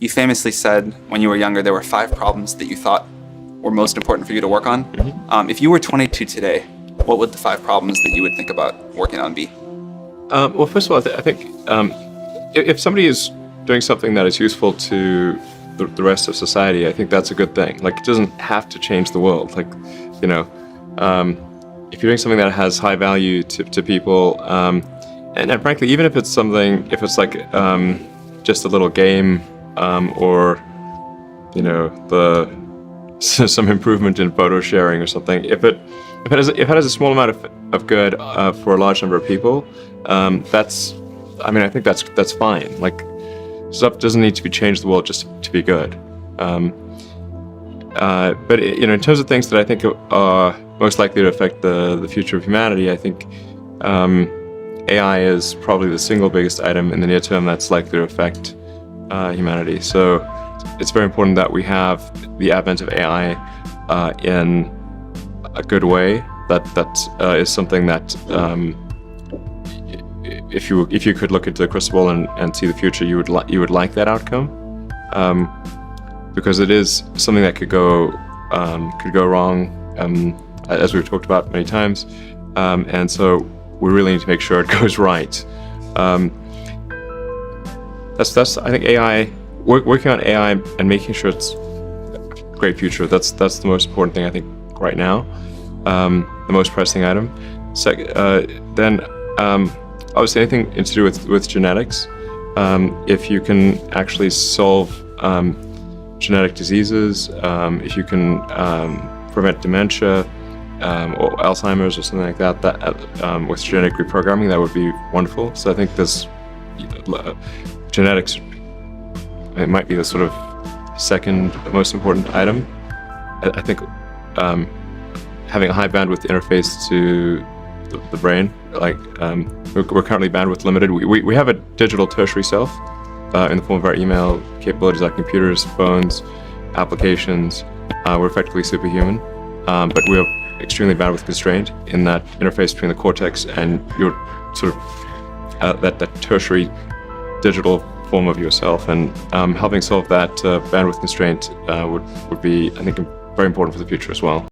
You famously said when you were younger there were 5 problems that you thought were most important for you to work on. If you were 22 today, what would the 5 problems that you would think about working on be? Well, first of all, I think if somebody is doing something that is useful to the rest of society, I think that's a good thing. Like, it doesn't have to change the world. Like, if you're doing something that has high value to people, and frankly, even if it's like just a little game, or some improvement in photo sharing or something, if it has a small amount of good for a large number of people, I think that's fine. Like, stuff doesn't need to be changed the world just to be good. But in terms of things that I think are most likely to affect the future of humanity, I think AI is probably the single biggest item in the near term that's likely to affect humanity. So it's very important that we have the advent of AI in a good way. That is something that if you could look into the crystal ball and see the future, you would like that outcome, because it is something that could go wrong, as we've talked about many times, and so we really need to make sure it goes right. That's I think AI, working on AI and making sure it's a great future. That's the most important thing I think right now. The most pressing item. Then obviously anything to do with genetics. If you can actually solve genetic diseases, if you can prevent dementia or Alzheimer's or something like that, with genetic reprogramming, that would be wonderful. So I think this genetics, it might be the sort of second most important item. I think having a high bandwidth interface to the brain, like we're currently bandwidth limited. We have a digital tertiary self in the form of our email capabilities, our computers, phones, applications. We're effectively superhuman, but we're extremely bandwidth constrained in that interface between the cortex and your sort of that tertiary digital form of yourself. And helping solve that bandwidth constraint would be, I think, very important for the future as well.